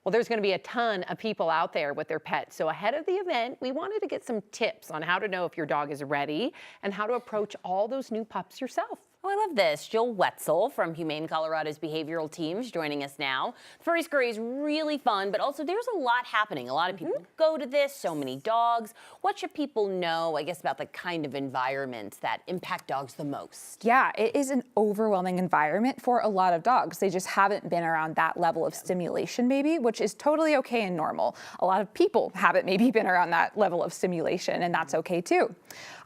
Well, there's going to be a ton of people out there with their pets. So ahead of the event, we wanted to get some tips on how to know if your dog is ready and how to approach all those new pups yourself. Oh, I love this. Jill Wetzel from Humane Colorado's behavioral team is joining us now. Furry Scurry is really fun, but also there's a lot happening. A lot of people go to this, so many dogs. What should people know, I guess, about the kind of environments that impact dogs the most? Yeah, it is an overwhelming environment for a lot of dogs. They just haven't been around that level of stimulation maybe, which is totally okay and normal. A lot of people haven't maybe been around that level of stimulation, and that's okay too.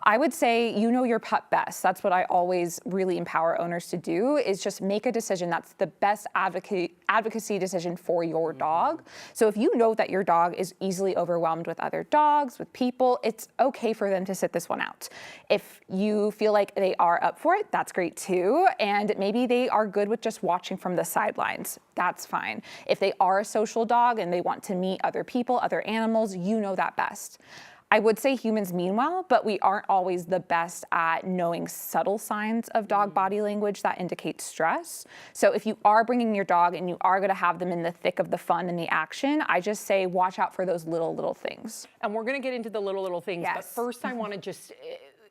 I would say you know your pup best. That's what I always really empower owners to do, is just make a decision that's the best advocacy decision for your dog. So if you know that your dog is easily overwhelmed with other dogs, with people, it's okay for them to sit this one out. If you feel like they are up for it, that's great too. And maybe they are good with just watching from the sidelines. That's fine. If they are a social dog and they want to meet other people, other animals, you know that best. I would say humans mean well, but we aren't always the best at knowing subtle signs of dog body language that indicate stress. So if you are bringing your dog and you are going to have them in the thick of the fun and the action, I just say watch out for those little things. And we're going to get into the little things, Yes. but first I want to just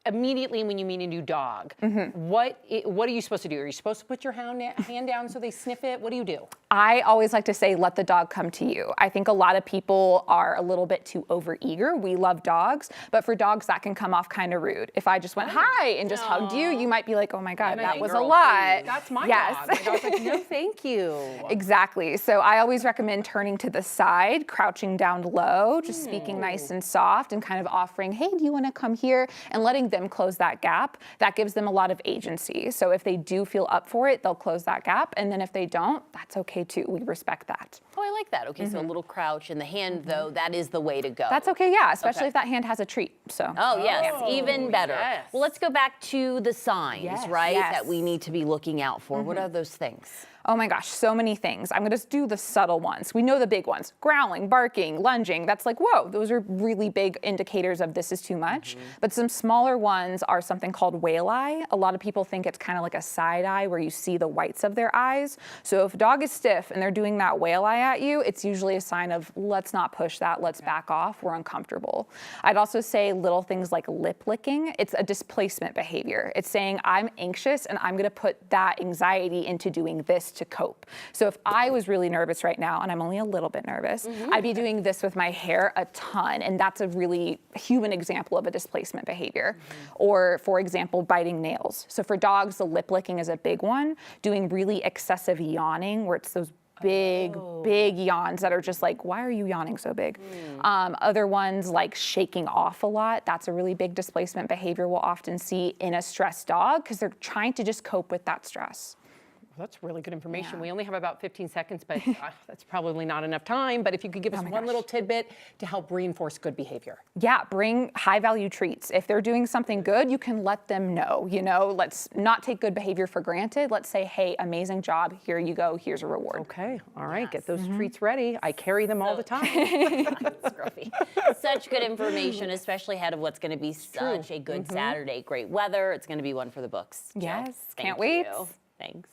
immediately when you meet a new dog, what are you supposed to do? Are you supposed to put your hand down so they sniff it? What do you do? I always like to say, let the dog come to you. I think a lot of people are a little bit too overeager. We love dogs, but for dogs that can come off kind of rude. If I just went hi and just hugged you, you might be like, oh my God, that was a lot. That's my Yes. dog. My dog's like, no, thank you. Exactly. So I always recommend turning to the side, crouching down low, just speaking nice and soft and kind of offering, hey, do you want to come here? And letting them close that gap. That gives them a lot of agency. So if they do feel up for it, they'll close that gap. And then if they don't, that's okay too. We respect that. Oh, I like that. Okay, so a little crouch in the hand, though, that is the way to go. That's okay, yeah, especially if that hand has a treat. So. Oh, yes, even better. Yes. Well, let's go back to the signs, Yes. right, Yes. that we need to be looking out for. What are those things? Oh my gosh, so many things. I'm gonna just do the subtle ones. We know the big ones: growling, barking, lunging. That's like, whoa, those are really big indicators of this is too much. But some smaller ones are something called whale eye. A lot of people think it's kind of like a side eye where you see the whites of their eyes. So if a dog is stiff and they're doing that whale eye at you, it's usually a sign of let's not push that, let's back off, we're uncomfortable. I'd also say little things like lip licking. It's a displacement behavior. It's saying I'm anxious and I'm gonna put that anxiety into doing this to cope. So if I was really nervous right now, and I'm only a little bit nervous, I'd be doing this with my hair a ton, and that's a really human example of a displacement behavior. Or for example, biting nails. So for dogs, the lip licking is a big one. Doing really excessive yawning, where it's those big yawns that are just like, why are you yawning so big? Other ones like shaking off a lot. That's a really big displacement behavior we'll often see in a stressed dog because they're trying to just cope with that stress. Well, that's really good information. Yeah. We only have about 15 seconds, but that's probably not enough time. But if you could give us one little tidbit to help reinforce good behavior. Yeah, bring high value treats. If they're doing something good, you can let them know, let's not take good behavior for granted. Let's say, hey, amazing job, here you go, here's a reward. Okay, all right, get those treats ready. I carry them all the time. Scruffy. Such good information, especially ahead of what's going to be such a good Saturday. Great weather. It's going to be one for the books. Jill, Yes, thank can't wait. you. Thanks.